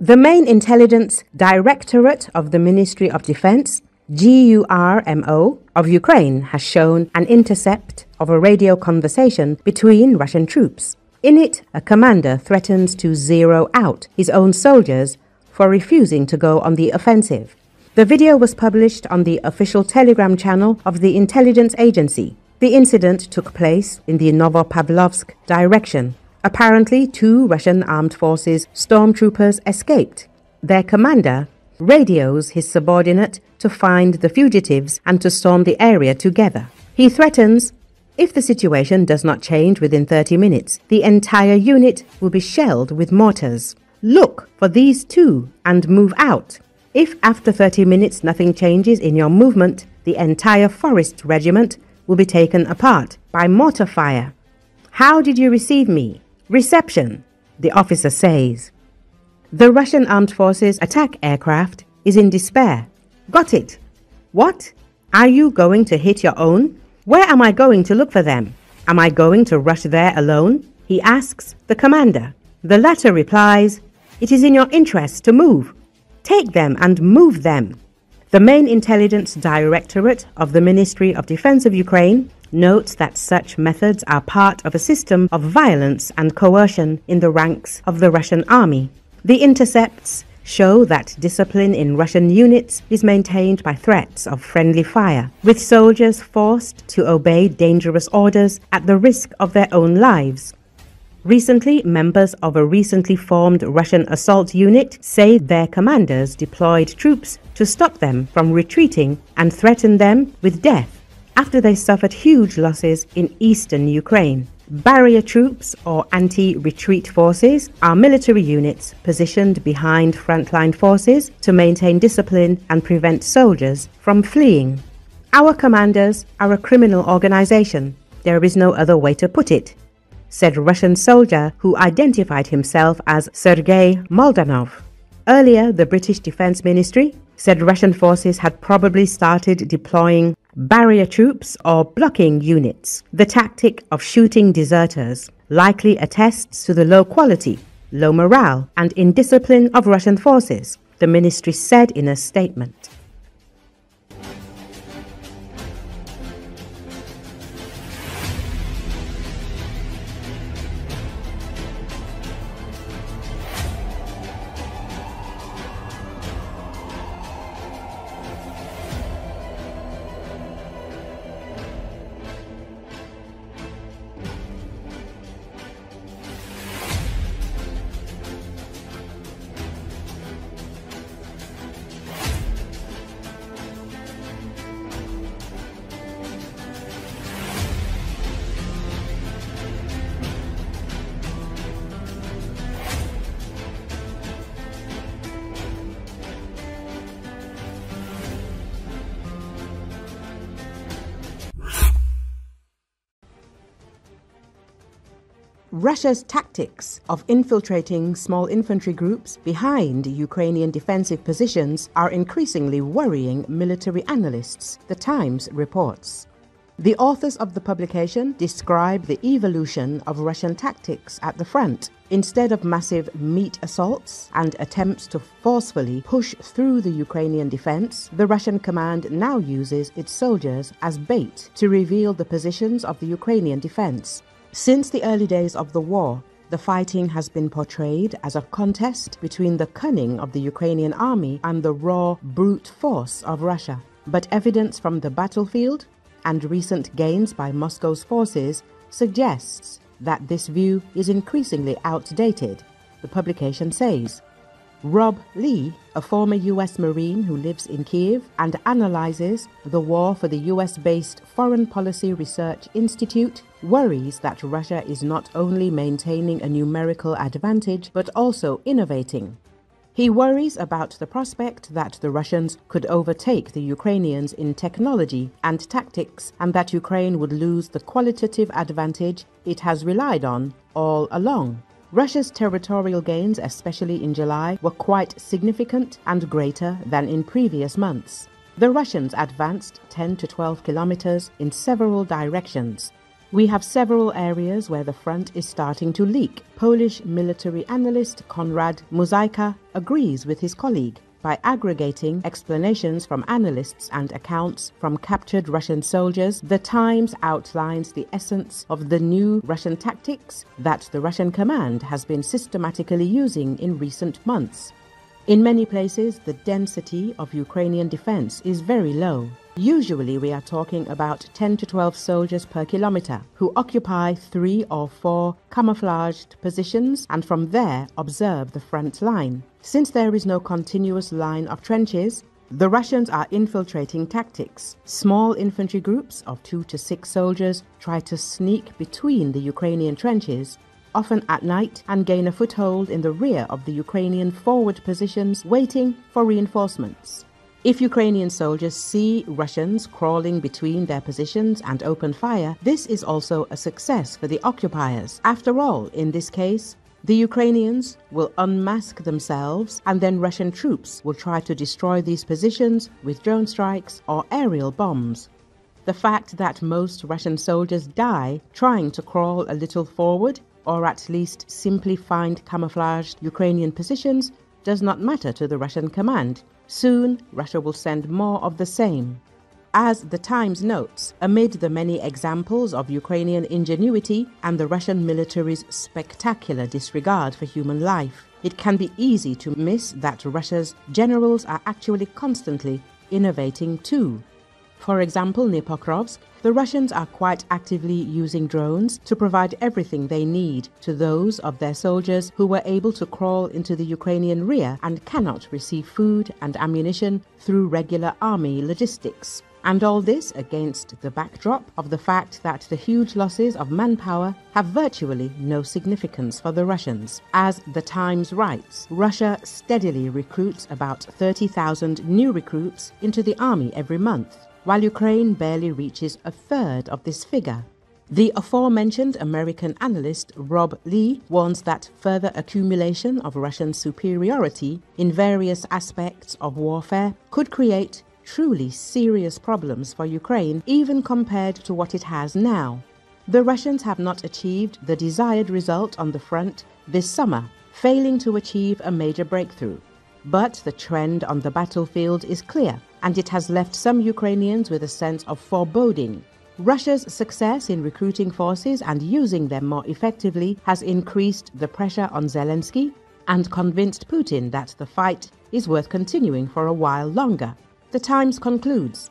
The Main Intelligence Directorate of the Ministry of Defense, GURMO, of Ukraine has shown an intercept of a radio conversation between Russian troops. In it, a commander threatens to zero out his own soldiers for refusing to go on the offensive. The video was published on the official Telegram channel of the intelligence agency. The incident took place in the Novopavlovsk direction. Apparently, 2 Russian armed forces stormtroopers escaped. Their commander radios his subordinate to find the fugitives and to storm the area together. He threatens, if the situation does not change within 30 minutes, the entire unit will be shelled with mortars. Look for these 2 and move out. If after 30 minutes nothing changes in your movement, the entire forest regiment will be taken apart by mortar fire. How did you receive me? Reception, the officer says. The Russian armed forces attack aircraft is in despair. Got it. What? Are you going to hit your own? Where am I going to look for them? Am I going to rush there alone? He asks the commander. The latter replies, it is in your interest to move. Take them and move them. The Main Intelligence Directorate of the Ministry of Defense of Ukraine notes that such methods are part of a system of violence and coercion in the ranks of the Russian army. The intercepts show that discipline in Russian units is maintained by threats of friendly fire, with soldiers forced to obey dangerous orders at the risk of their own lives. Recently, members of a recently formed Russian assault unit say their commanders deployed troops to stop them from retreating and threatened them with death after they suffered huge losses in eastern Ukraine. Barrier troops, or anti-retreat forces, are military units positioned behind frontline forces to maintain discipline and prevent soldiers from fleeing. Our commanders are a criminal organization. There is no other way to put it, said a Russian soldier who identified himself as Sergei Moldanov. Earlier, the British Defense Ministry said Russian forces had probably started deploying barrier troops or blocking units. The tactic of shooting deserters likely attests to the low quality, low morale, and indiscipline of Russian forces, the ministry said in a statement. Russia's tactics of infiltrating small infantry groups behind Ukrainian defensive positions are increasingly worrying military analysts, The Times reports. The authors of the publication describe the evolution of Russian tactics at the front. Instead of massive meat assaults and attempts to forcefully push through the Ukrainian defense, the Russian command now uses its soldiers as bait to reveal the positions of the Ukrainian defense. Since the early days of the war, the fighting has been portrayed as a contest between the cunning of the Ukrainian army and the raw, brute force of Russia. But evidence from the battlefield and recent gains by Moscow's forces suggests that this view is increasingly outdated, the publication says. Rob Lee, a former U.S. Marine who lives in Kiev and analyzes the war for the U.S.-based Foreign Policy Research Institute, worries that Russia is not only maintaining a numerical advantage but also innovating. He worries about the prospect that the Russians could overtake the Ukrainians in technology and tactics and that Ukraine would lose the qualitative advantage it has relied on all along. Russia's territorial gains, especially in July, were quite significant and greater than in previous months. The Russians advanced 10 to 12 kilometers in several directions. We have several areas where the front is starting to leak. Polish military analyst Konrad Muzyka agrees with his colleague. By aggregating explanations from analysts and accounts from captured Russian soldiers, The Times outlines the essence of the new Russian tactics that the Russian command has been systematically using in recent months. In many places, the density of Ukrainian defense is very low. Usually we are talking about 10 to 12 soldiers per kilometer who occupy 3 or 4 camouflaged positions and from there observe the front line. Since there is no continuous line of trenches, the Russians are infiltrating tactics. Small infantry groups of 2 to 6 soldiers try to sneak between the Ukrainian trenches, often at night, and gain a foothold in the rear of the Ukrainian forward positions, waiting for reinforcements. If Ukrainian soldiers see Russians crawling between their positions and open fire, this is also a success for the occupiers. After all, in this case, the Ukrainians will unmask themselves and then Russian troops will try to destroy these positions with drone strikes or aerial bombs. The fact that most Russian soldiers die trying to crawl a little forward or at least simply find camouflaged Ukrainian positions does not matter to the Russian command. Soon, Russia will send more of the same. As The Times notes, amid the many examples of Ukrainian ingenuity and the Russian military's spectacular disregard for human life, it can be easy to miss that Russia's generals are actually constantly innovating too. For example, near Pokrovsk, the Russians are quite actively using drones to provide everything they need to those of their soldiers who were able to crawl into the Ukrainian rear and cannot receive food and ammunition through regular army logistics. And all this against the backdrop of the fact that the huge losses of manpower have virtually no significance for the Russians. As The Times writes, Russia steadily recruits about 30,000 new recruits into the army every month, while Ukraine barely reaches a third of this figure. The aforementioned American analyst Rob Lee warns that further accumulation of Russian superiority in various aspects of warfare could create truly serious problems for Ukraine, even compared to what it has now. The Russians have not achieved the desired result on the front this summer, failing to achieve a major breakthrough. But the trend on the battlefield is clear, and it has left some Ukrainians with a sense of foreboding. Russia's success in recruiting forces and using them more effectively has increased the pressure on Zelensky and convinced Putin that the fight is worth continuing for a while longer. The Times concludes,